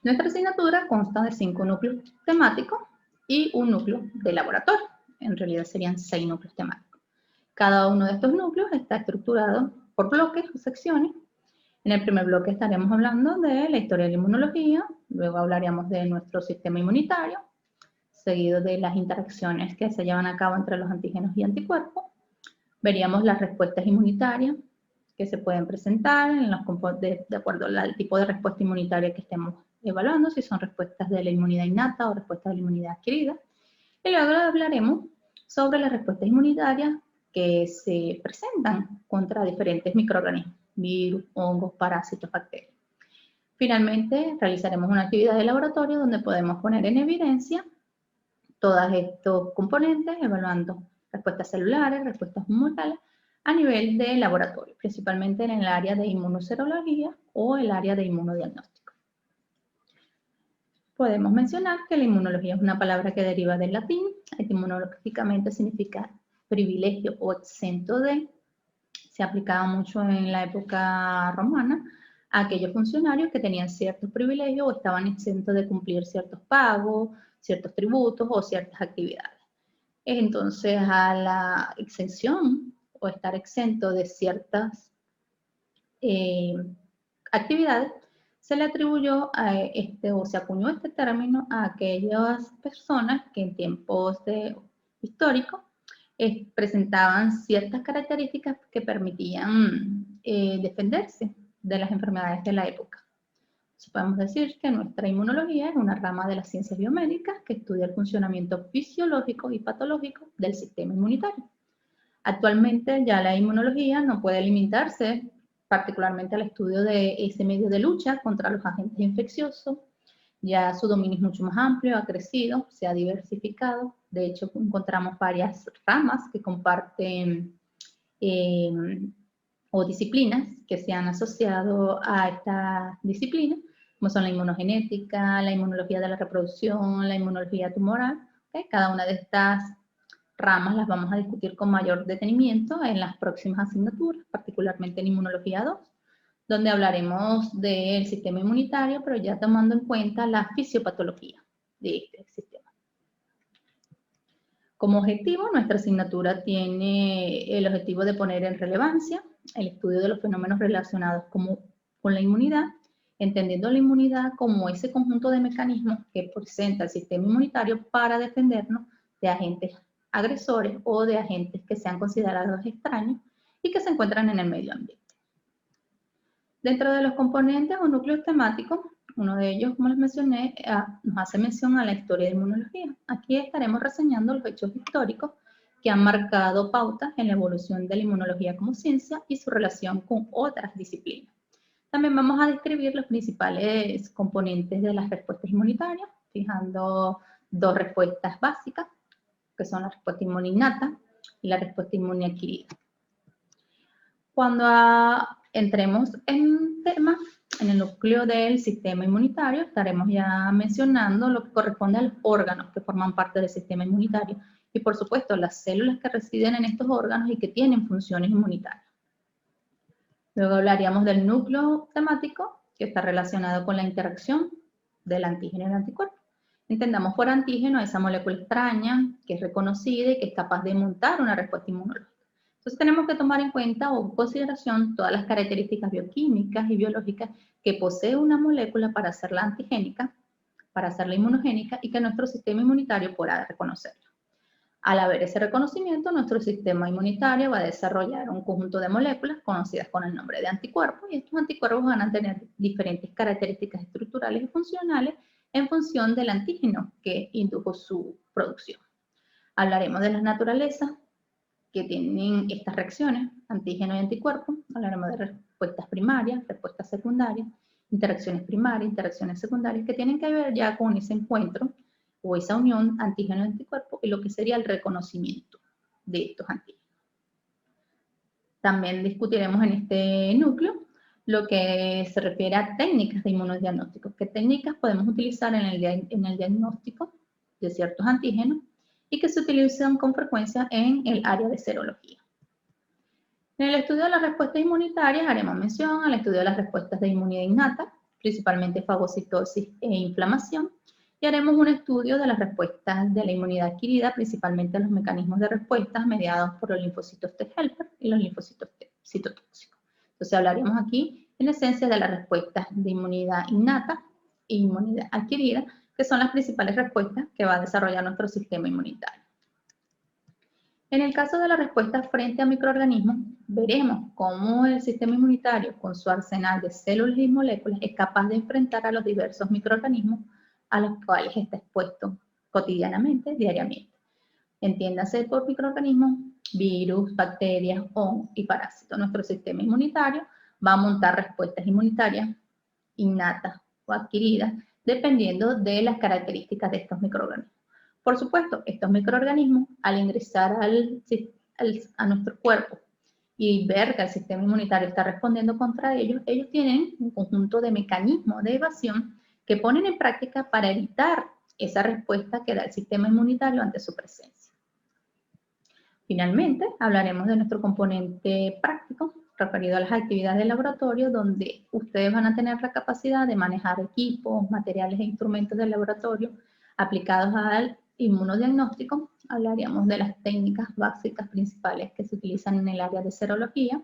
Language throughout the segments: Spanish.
Nuestra asignatura consta de 5 núcleos temáticos y un núcleo de laboratorio. En realidad serían 6 núcleos temáticos. Cada uno de estos núcleos está estructurado por bloques o secciones. En el primer bloque estaremos hablando de la historia de la inmunología, luego hablaríamos de nuestro sistema inmunitario, seguido de las interacciones que se llevan a cabo entre los antígenos y anticuerpos. Veríamos las respuestas inmunitarias que se pueden presentar de acuerdo al tipo de respuesta inmunitaria que estemos evaluando, si son respuestas de la inmunidad innata o respuestas de la inmunidad adquirida. Y luego hablaremos sobre las respuestas inmunitarias que se presentan contra diferentes microorganismos, virus, hongos, parásitos, bacterias. Finalmente, realizaremos una actividad de laboratorio donde podemos poner en evidencia todos estos componentes, evaluando respuestas celulares, respuestas hormonales, a nivel de laboratorio, principalmente en el área de inmunoserología o el área de inmunodiagnóstico. Podemos mencionar que la inmunología es una palabra que deriva del latín, etimológicamente significa privilegio o exento de. Se aplicaba mucho en la época romana a aquellos funcionarios que tenían ciertos privilegios o estaban exentos de cumplir ciertos pagos, ciertos tributos o ciertas actividades. Entonces, a la exención o estar exento de ciertas actividades, se le atribuyó o se acuñó este término a aquellas personas que en tiempos históricos presentaban ciertas características que permitían defenderse de las enfermedades de la época. Entonces, podemos decir que nuestra inmunología es una rama de las ciencias biomédicas que estudia el funcionamiento fisiológico y patológico del sistema inmunitario. Actualmente ya la inmunología no puede limitarse particularmente al estudio de ese medio de lucha contra los agentes infecciosos. Ya su dominio es mucho más amplio, ha crecido, se ha diversificado. De hecho, encontramos varias ramas que comparten o disciplinas que se han asociado a esta disciplina, como son la inmunogenética, la inmunología de la reproducción, la inmunología tumoral. ¿Okay? Cada una de estas ramas las vamos a discutir con mayor detenimiento en las próximas asignaturas, particularmente en Inmunología 2, donde hablaremos del sistema inmunitario, pero ya tomando en cuenta la fisiopatología de este sistema. Como objetivo, nuestra asignatura tiene el objetivo de poner en relevancia el estudio de los fenómenos relacionados con la inmunidad, entendiendo la inmunidad como ese conjunto de mecanismos que presenta el sistema inmunitario para defendernos de agentes agresores o de agentes que sean considerados extraños y que se encuentran en el medio ambiente. Dentro de los componentes o núcleos temáticos, uno de ellos, como les mencioné, nos hace mención a la historia de inmunología. Aquí estaremos reseñando los hechos históricos que han marcado pautas en la evolución de la inmunología como ciencia y su relación con otras disciplinas. También vamos a describir los principales componentes de las respuestas inmunitarias, fijando 2 respuestas básicas, que son la respuesta inmune innata y la respuesta inmune adquirida. Cuando entremos en temas, en el núcleo del sistema inmunitario, estaremos ya mencionando lo que corresponde a los órganos que forman parte del sistema inmunitario y, por supuesto, las células que residen en estos órganos y que tienen funciones inmunitarias. Luego hablaríamos del núcleo temático, que está relacionado con la interacción del antígeno y el anticuerpo. Entendamos por antígeno esa molécula extraña que es reconocida y que es capaz de montar una respuesta inmunológica. Entonces tenemos que tomar en cuenta o en consideración todas las características bioquímicas y biológicas que posee una molécula para hacerla antigénica, para hacerla inmunogénica y que nuestro sistema inmunitario pueda reconocerla. Al haber ese reconocimiento, nuestro sistema inmunitario va a desarrollar un conjunto de moléculas conocidas con el nombre de anticuerpos y estos anticuerpos van a tener diferentes características estructurales y funcionales en función del antígeno que indujo su producción. Hablaremos de las naturalezas que tienen estas reacciones, antígeno y anticuerpo. Hablaremos de respuestas primarias, respuestas secundarias, interacciones primarias, interacciones secundarias, que tienen que ver ya con ese encuentro o esa unión antígeno-anticuerpo y lo que sería el reconocimiento de estos antígenos. También discutiremos en este núcleo lo que se refiere a técnicas de inmunodiagnóstico. ¿Qué técnicas podemos utilizar en el diagnóstico de ciertos antígenos y que se utilizan con frecuencia en el área de serología? En el estudio de las respuestas inmunitarias haremos mención al estudio de las respuestas de inmunidad innata, principalmente fagocitosis e inflamación, y haremos un estudio de las respuestas de la inmunidad adquirida, principalmente los mecanismos de respuesta mediados por los linfocitos T helper y los linfocitos T citotóxicos. Entonces hablaremos aquí, en esencia, de las respuestas de inmunidad innata e inmunidad adquirida, que son las principales respuestas que va a desarrollar nuestro sistema inmunitario. En el caso de la respuesta frente a microorganismos, veremos cómo el sistema inmunitario, con su arsenal de células y moléculas, es capaz de enfrentar a los diversos microorganismos a los cuales está expuesto cotidianamente, diariamente. Entiéndase por microorganismos, virus, bacterias, hongos y parásitos. Nuestro sistema inmunitario va a montar respuestas inmunitarias innatas o adquiridas, dependiendo de las características de estos microorganismos. Por supuesto, estos microorganismos, al ingresar a nuestro cuerpo y ver que el sistema inmunitario está respondiendo contra ellos, ellos tienen un conjunto de mecanismos de evasión que ponen en práctica para evitar esa respuesta que da el sistema inmunitario ante su presencia. Finalmente, hablaremos de nuestro componente práctico, referido a las actividades de laboratorio, donde ustedes van a tener la capacidad de manejar equipos, materiales e instrumentos del laboratorio aplicados al inmunodiagnóstico. Hablaríamos de las técnicas básicas principales que se utilizan en el área de serología.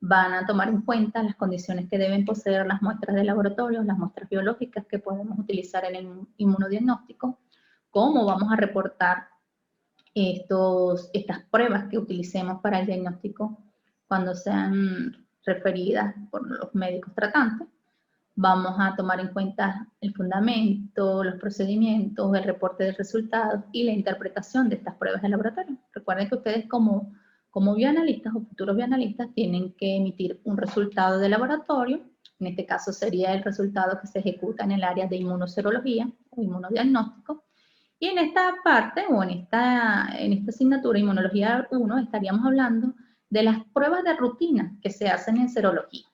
Van a tomar en cuenta las condiciones que deben poseer las muestras de laboratorio, las muestras biológicas que podemos utilizar en el inmunodiagnóstico, cómo vamos a reportar estas pruebas que utilicemos para el diagnóstico cuando sean referidas por los médicos tratantes. Vamos a tomar en cuenta el fundamento, los procedimientos, el reporte de resultados y la interpretación de estas pruebas de laboratorio. Recuerden que ustedes como bioanalistas o futuros bioanalistas tienen que emitir un resultado de laboratorio. En este caso sería el resultado que se ejecuta en el área de inmunoserología o inmunodiagnóstico. Y en esta parte, o en esta asignatura, Inmunología 1, estaríamos hablando de las pruebas de rutina que se hacen en serología.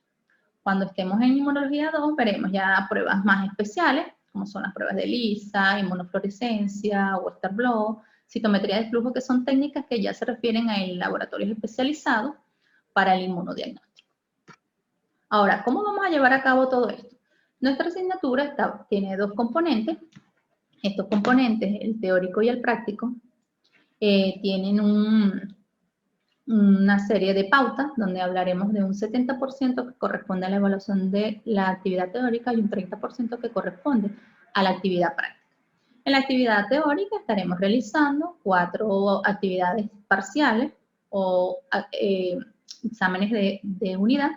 Cuando estemos en Inmunología 2, veremos ya pruebas más especiales, como son las pruebas de ELISA, inmunofluorescencia, Western blot, citometría de flujo, que son técnicas que ya se refieren a laboratorios especializados para el inmunodiagnóstico. Ahora, ¿cómo vamos a llevar a cabo todo esto? Nuestra asignatura tiene dos componentes. Estos componentes, el teórico y el práctico, tienen una serie de pautas donde hablaremos de un 70% que corresponde a la evaluación de la actividad teórica y un 30% que corresponde a la actividad práctica. En la actividad teórica estaremos realizando 4 actividades parciales o exámenes de unidad,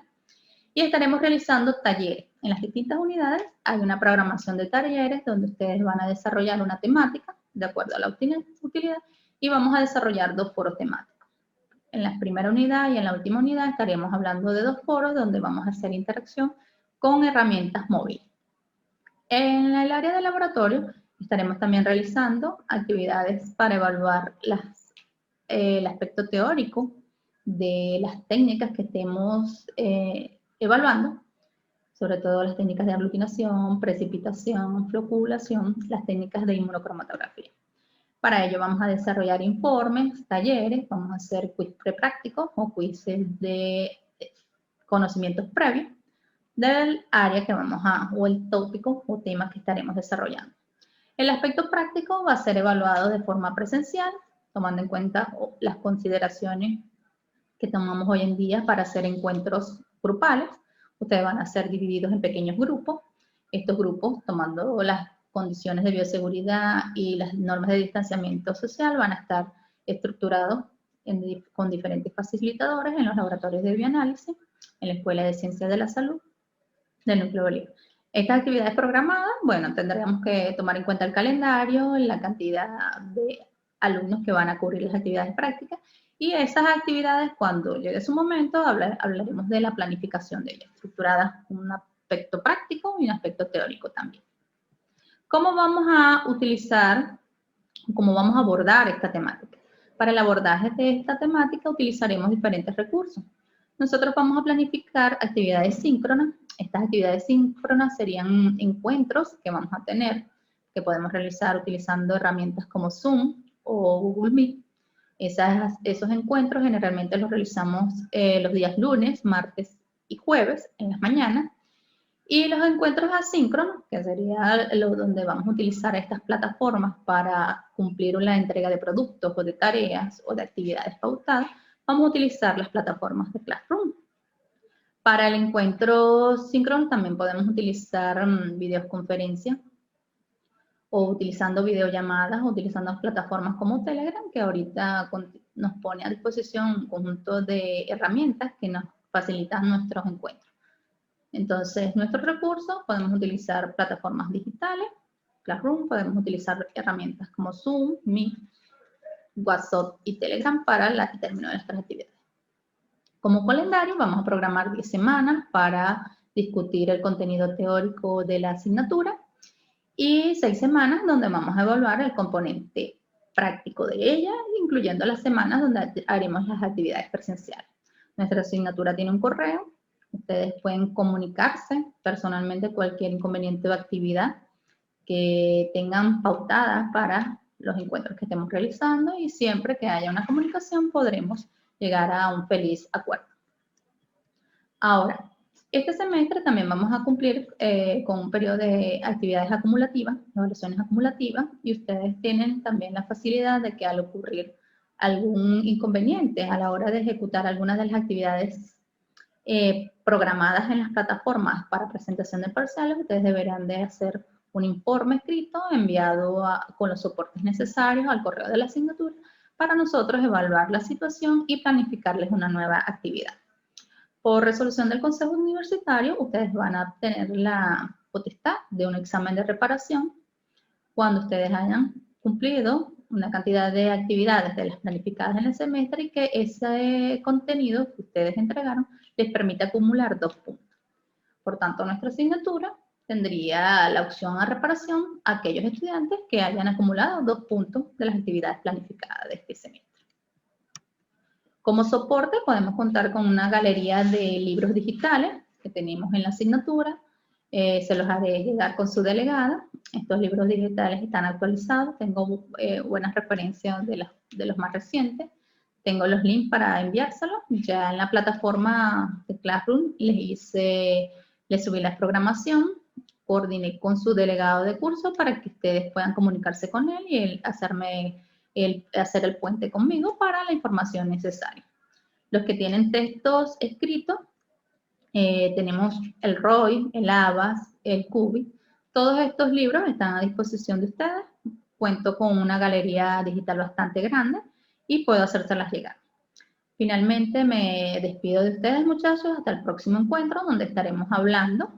y estaremos realizando talleres. En las distintas unidades hay una programación de talleres donde ustedes van a desarrollar una temática de acuerdo a la utilidad y vamos a desarrollar 2 foros temáticos. En la primera unidad y en la última unidad estaremos hablando de 2 foros donde vamos a hacer interacción con herramientas móviles. En el área de laboratorio estaremos también realizando actividades para evaluar el aspecto teórico de las técnicas que estemos evaluando, sobre todo las técnicas de aglutinación, precipitación, floculación, las técnicas de inmunocromatografía. Para ello vamos a desarrollar informes, talleres, vamos a hacer quiz preprácticos o quizzes de conocimientos previos del área que o el tópico o tema que estaremos desarrollando. El aspecto práctico va a ser evaluado de forma presencial, tomando en cuenta las consideraciones que tomamos hoy en día para hacer encuentros grupales. Ustedes van a ser divididos en pequeños grupos. Estos grupos, tomando las condiciones de bioseguridad y las normas de distanciamiento social, van a estar estructurados con diferentes facilitadores en los laboratorios de bioanálisis, en la Escuela de Ciencias de la Salud del Núcleo Bolívar. Estas actividades programadas, bueno, tendríamos que tomar en cuenta el calendario, la cantidad de alumnos que van a cubrir las actividades prácticas, y esas actividades, cuando llegue su momento, hablaremos de la planificación de ellas, estructuradas con un aspecto práctico y un aspecto teórico también. ¿Cómo vamos a cómo vamos a abordar esta temática? Para el abordaje de esta temática utilizaremos diferentes recursos. Nosotros vamos a planificar actividades síncronas. Estas actividades síncronas serían encuentros que vamos a tener, que podemos realizar utilizando herramientas como Zoom o Google Meet. Esos encuentros generalmente los realizamos los días lunes, martes y jueves en las mañanas. Y los encuentros asíncronos, que sería lo donde vamos a utilizar estas plataformas para cumplir la entrega de productos o de tareas o de actividades pautadas, vamos a utilizar las plataformas de Classroom. Para el encuentro síncrono también podemos utilizar videoconferencias o utilizando videollamadas, o utilizando plataformas como Telegram, que ahorita nos pone a disposición un conjunto de herramientas que nos facilitan nuestros encuentros. Entonces, nuestros recursos, podemos utilizar plataformas digitales, Classroom, podemos utilizar herramientas como Zoom, Meet, WhatsApp y Telegram para el término de nuestras actividades. Como calendario, vamos a programar 10 semanas para discutir el contenido teórico de la asignatura y 6 semanas donde vamos a evaluar el componente práctico de ella, incluyendo las semanas donde haremos las actividades presenciales. Nuestra asignatura tiene un correo. Ustedes pueden comunicarse personalmente cualquier inconveniente o actividad que tengan pautada para los encuentros que estemos realizando y siempre que haya una comunicación podremos llegar a un feliz acuerdo. Ahora, este semestre también vamos a cumplir con un periodo de actividades acumulativas, evaluaciones acumulativas, y ustedes tienen también la facilidad de que al ocurrir algún inconveniente a la hora de ejecutar algunas de las actividades programadas en las plataformas para presentación de parciales, ustedes deberán de hacer un informe escrito enviado con los soportes necesarios al correo de la asignatura para nosotros evaluar la situación y planificarles una nueva actividad. Por resolución del Consejo Universitario, ustedes van a tener la potestad de un examen de reparación cuando ustedes hayan cumplido una cantidad de actividades de las planificadas en el semestre y que ese contenido que ustedes entregaron les permite acumular 2 puntos. Por tanto, nuestra asignatura tendría la opción a reparación a aquellos estudiantes que hayan acumulado 2 puntos de las actividades planificadas de este semestre. Como soporte podemos contar con una galería de libros digitales que tenemos en la asignatura. Se los haré llegar con su delegada. Estos libros digitales están actualizados. Tengo buenas referencias de los más recientes. Tengo los links para enviárselos. Ya en la plataforma de Classroom les subí la programación. Coordiné con su delegado de curso para que ustedes puedan comunicarse con él y él hacer el puente conmigo para la información necesaria. Los que tienen textos escritos, tenemos el ROI, el ABAS, el CUBI. Todos estos libros están a disposición de ustedes. Cuento con una galería digital bastante grande y puedo hacérselas llegar. Finalmente me despido de ustedes, muchachos, hasta el próximo encuentro donde estaremos hablando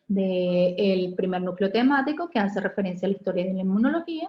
del primer núcleo temático que hace referencia a la historia de la inmunología